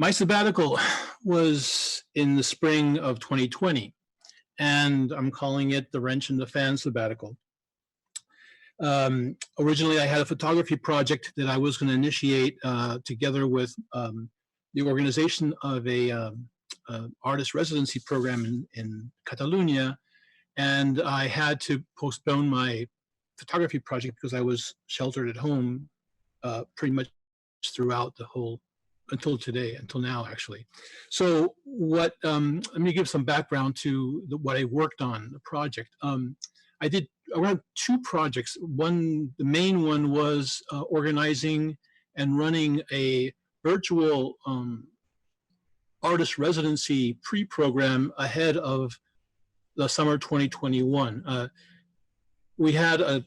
My sabbatical was in the spring of 2020, and I'm calling it the Wrench in the Fan sabbatical. Originally, I had a photography project that I was going to initiate together with the organization of a artist residency program in Catalonia, and I had to postpone my photography project because I was sheltered at home pretty much throughout the whole until today, until now, actually. So what, let me give some background to what I worked on, the project. I did around two projects. One, the main one was organizing and running a virtual artist residency pre-program ahead of the summer 2021. We had a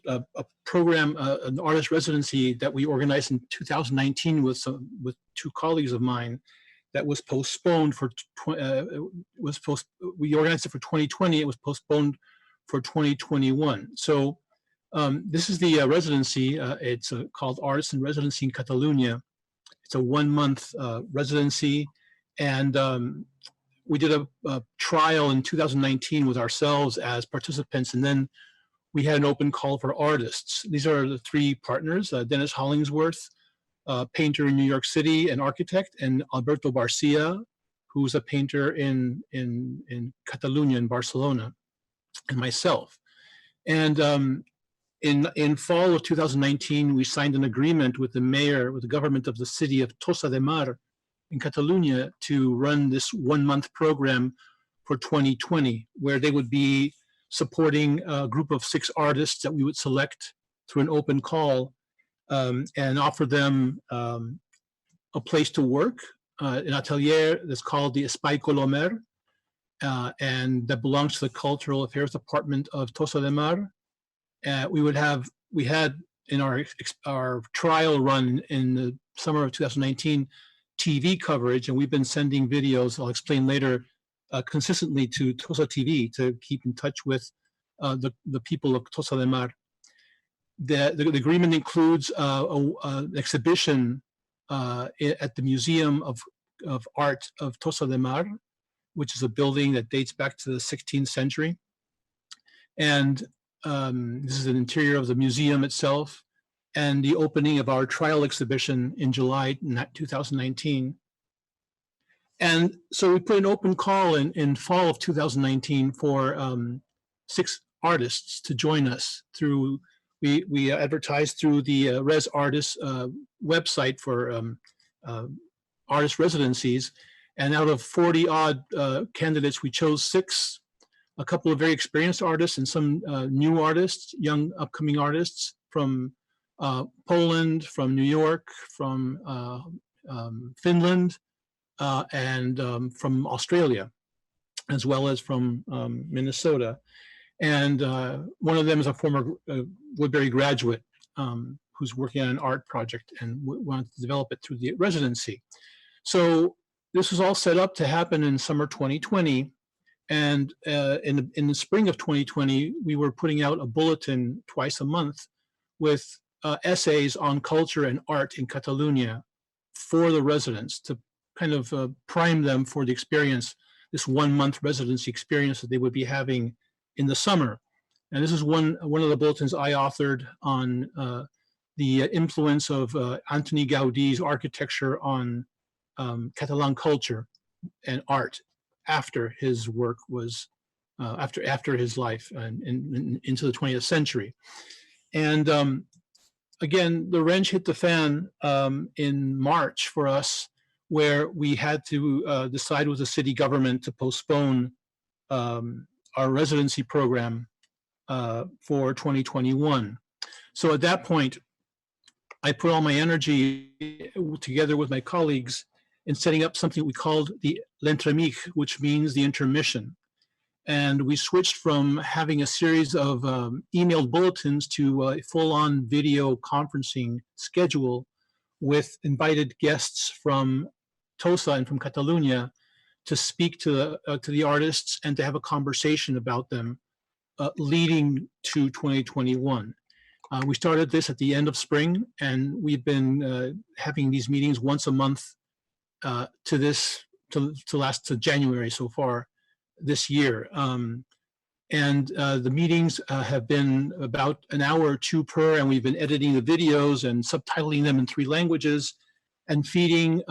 program, an artist residency that we organized in 2019 with two colleagues of mine that was postponed for, we organized it for 2020, it was postponed for 2021. So this is the residency, it's called Artist in Residency in Catalonia. It's a 1-month residency, and we did a trial in 2019 with ourselves as participants, and then we had an open call for artists. These are the three partners, Dennis Hollingsworth, painter in New York City, an architect, and Alberto Barcia, who's a painter in Catalonia, in Barcelona, and myself. And in fall of 2019, we signed an agreement with the mayor, with the government of the city of Tossa de Mar in Catalonia to run this 1-month program for 2020, where they would be supporting a group of 6 artists that we would select through an open call and offer them a place to work, an atelier that's called the Espai Colomer, and that belongs to the Cultural Affairs Department of Tossa de Mar. We had in our trial run in the summer of 2019 TV coverage, and we've been sending videos, I'll explain later, consistently to Tossa TV to keep in touch with the people of Tossa de Mar. The agreement includes an exhibition at the Museum of Art of Tossa de Mar, which is a building that dates back to the 16th century. And this is an interior of the museum itself, and the opening of our trial exhibition in July 2019. And so we put an open call in fall of 2019 for 6 artists to join us through, we advertised through the Res Artists website for artist residencies. And out of 40 odd candidates, we chose 6, a couple of very experienced artists and some new artists, young upcoming artists from Poland, from New York, from Finland, and from Australia, as well as from Minnesota. And one of them is a former Woodbury graduate who's working on an art project and wanted to develop it through the residency. So this was all set up to happen in summer 2020. And in the spring of 2020, we were putting out a bulletin twice a month with essays on culture and art in Catalonia for the residents to kind of prime them for the experience, this 1-month residency experience that they would be having in the summer. And this is one of the bulletins I authored on the influence of Antoni Gaudi's architecture on Catalan culture and art after his work was, after his life and into the 20th century. And again, the wrench hit the fan in March for us, where we had to decide with the city government to postpone our residency program for 2021. So at that point, I put all my energy together with my colleagues in setting up something we called the l'entremig, which means the intermission. And we switched from having a series of emailed bulletins to a full-on video conferencing schedule with invited guests from Tossa and from Catalonia to speak to the artists and to have a conversation about them leading to 2021. We started this at the end of spring, and we've been having these meetings once a month to this to January so far this year. The meetings have been about an hour or two per, and we've been editing the videos and subtitling them in 3 languages and feeding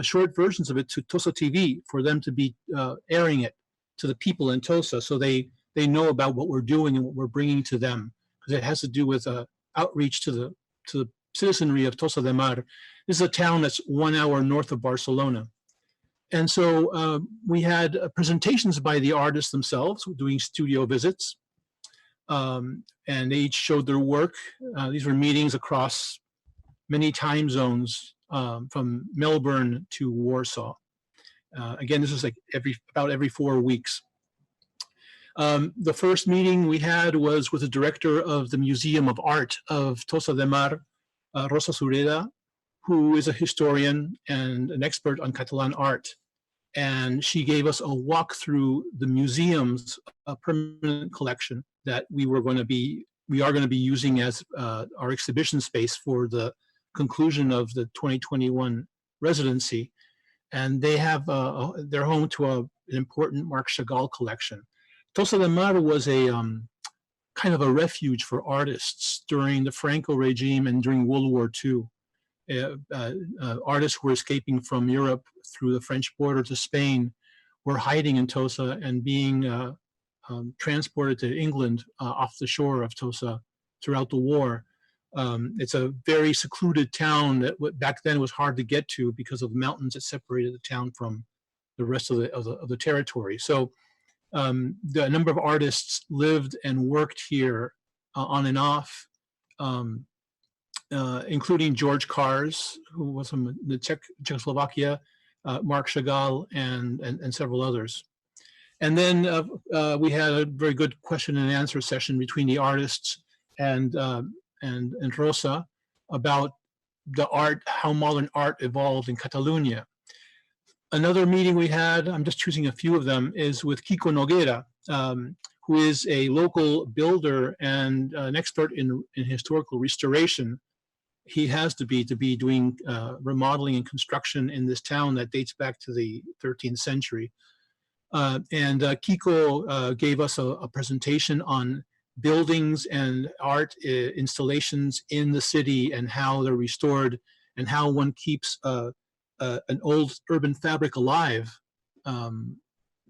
short versions of it to Tosa TV for them to be airing it to the people in Tosa, so they know about what we're doing and what we're bringing to them, because it has to do with outreach to the citizenry of Tosa de Mar. This is a town that's 1 hour north of Barcelona. And so we had presentations by the artists themselves doing studio visits, and they each showed their work. These were meetings across many time zones, from Melbourne to Warsaw. Again, this was like about every 4 weeks. The first meeting we had was with the director of the Museum of Art of Tosa de Mar, Rosa Sureda, who is a historian and an expert on Catalan art. And she gave us a walk through the museum's permanent collection that we are going to be using as our exhibition space for the conclusion of the 2021 residency. And they have they're home to an important Marc Chagall collection. Tosa de Mar was a kind of a refuge for artists during the Franco regime and during World War II. Artists who were escaping from Europe through the French border to Spain were hiding in Tosa and being transported to England off the shore of Tosa throughout the war. It's a very secluded town that back then was hard to get to because of the mountains that separated the town from the rest of the territory. So the number of artists lived and worked here on and off, including George Kars, who was from the Czechoslovakia, Marc Chagall, and several others. And then we had a very good question and answer session between the artists and Rosa about the art, how modern art evolved in Catalonia. Another meeting we had, I'm just choosing a few of them, is with Kiko Noguera, who is a local builder and an expert in historical restoration. He has to be doing remodeling and construction in this town that dates back to the 13th century. Kiko gave us a presentation on buildings and art installations in the city and how they're restored and how one keeps an old urban fabric alive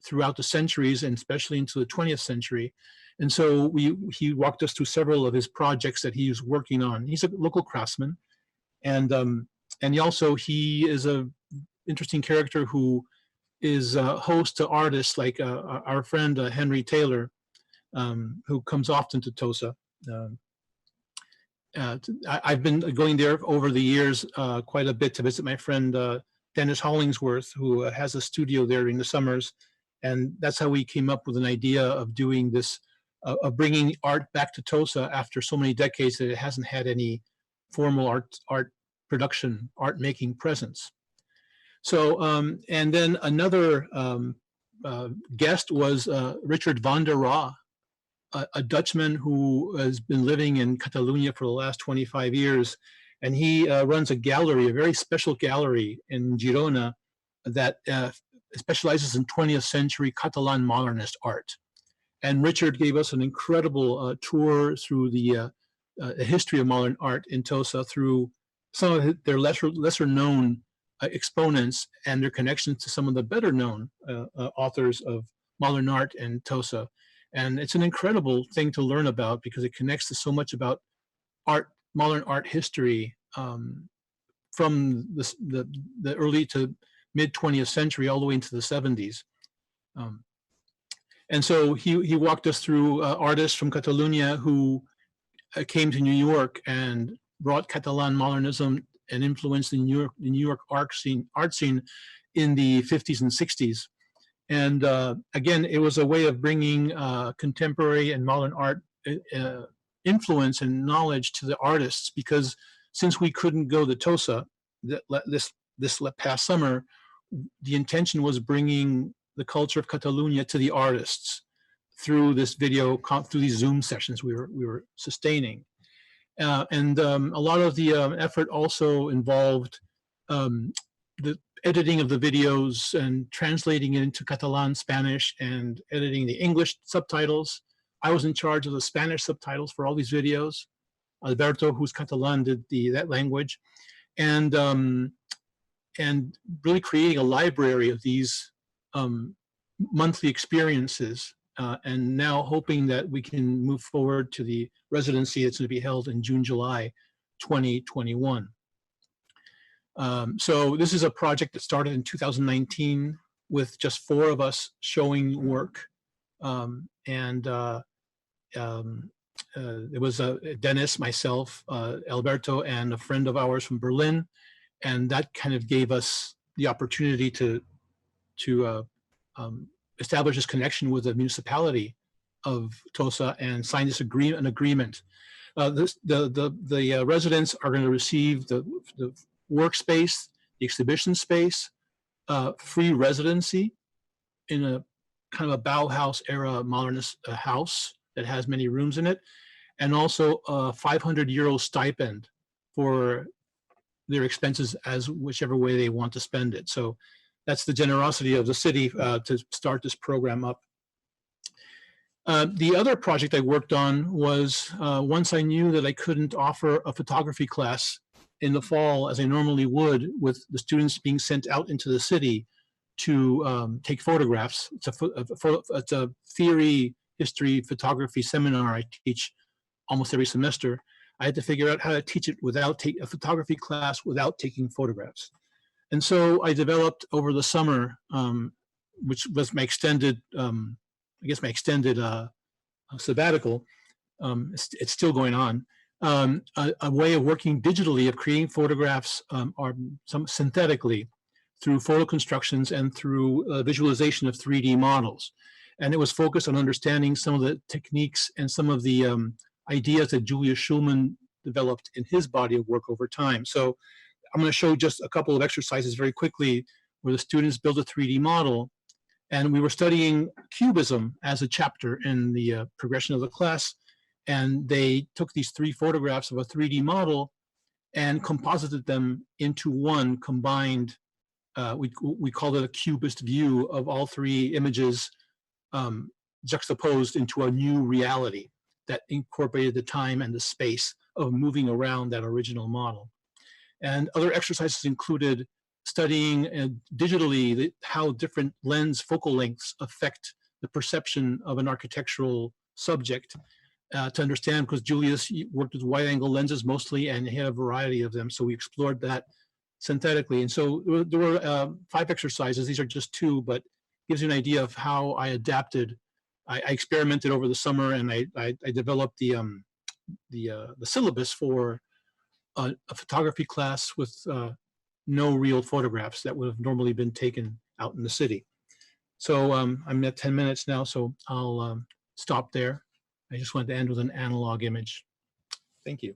throughout the centuries and especially into the 20th century. And so he walked us through several of his projects that he was working on. He's a local craftsman, and he is a interesting character who is a host to artists like our friend Henry Taylor, who comes often to Tosa. I've been going there over the years quite a bit to visit my friend Dennis Hollingsworth, who has a studio there in the summers, and that's how we came up with an idea of doing this, of bringing art back to Tosa after so many decades that it hasn't had any formal art production, art making presence. So, and then another guest was Richard van der Rohe, a Dutchman who has been living in Catalonia for the last 25 years. And he runs a gallery, a very special gallery in Girona that specializes in 20th century Catalan modernist art. And Richard gave us an incredible tour through the history of modern art in Tosa, through some of their lesser known exponents and their connections to some of the better known authors of modern art in Tosa. And it's an incredible thing to learn about because it connects to so much about art, modern art history from the early to mid 20th century all the way into the 70s. And so he walked us through artists from Catalonia who came to New York and brought Catalan modernism and influenced the New York art scene in the 50s and 60s. And again, it was a way of bringing contemporary and modern art influence and knowledge to the artists, because since we couldn't go to Tosa this past summer, the intention was bringing the culture of Catalonia to the artists through this video, through these Zoom sessions we were sustaining. And a lot of the effort also involved the editing of the videos and translating it into Catalan, Spanish, and editing the English subtitles. I was in charge of the Spanish subtitles for all these videos. Alberto, who's Catalan, did that language, and really creating a library of these monthly experiences, and now hoping that we can move forward to the residency that's going to be held in June, July 2021. So this is a project that started in 2019 with just 4 of us showing work. It was Dennis, myself, Alberto, and a friend of ours from Berlin. And that kind of gave us the opportunity to establish this connection with the municipality of Tosa and sign this agreement. The residents are going to receive the workspace, the exhibition space, free residency in a kind of a Bauhaus era modernist house that has many rooms in it, and also a 500 euro stipend for their expenses as whichever way they want to spend it. So that's the generosity of the city to start this program up. The other project I worked on was once I knew that I couldn't offer a photography class in the fall as I normally would, with the students being sent out into the city to take photographs. It's a theory, history, photography seminar I teach almost every semester. I had to figure out how to teach it without a photography class without taking photographs. And so I developed over the summer, which was my extended, I guess my extended sabbatical. It's still going on. A way of working digitally, of creating photographs or some synthetically through photo constructions and through visualization of 3D models. And it was focused on understanding some of the techniques and some of the ideas that Julius Schulman developed in his body of work over time. So I'm going to show just a couple of exercises very quickly where the students build a 3D model. And we were studying cubism as a chapter in the progression of the class. And they took these 3 photographs of a 3D model and composited them into one combined, we called it a cubist view of all 3 images juxtaposed into a new reality that incorporated the time and the space of moving around that original model. And other exercises included studying digitally how different lens focal lengths affect the perception of an architectural subject, to understand, because Julius worked with wide angle lenses mostly and he had a variety of them. So we explored that synthetically. And so there were 5 exercises. These are just 2, but gives you an idea of how I adapted. I experimented over the summer, and I developed the syllabus for a photography class with no real photographs that would have normally been taken out in the city. So I'm at 10 minutes now, so I'll stop there. I just wanted to end with an analog image. Thank you.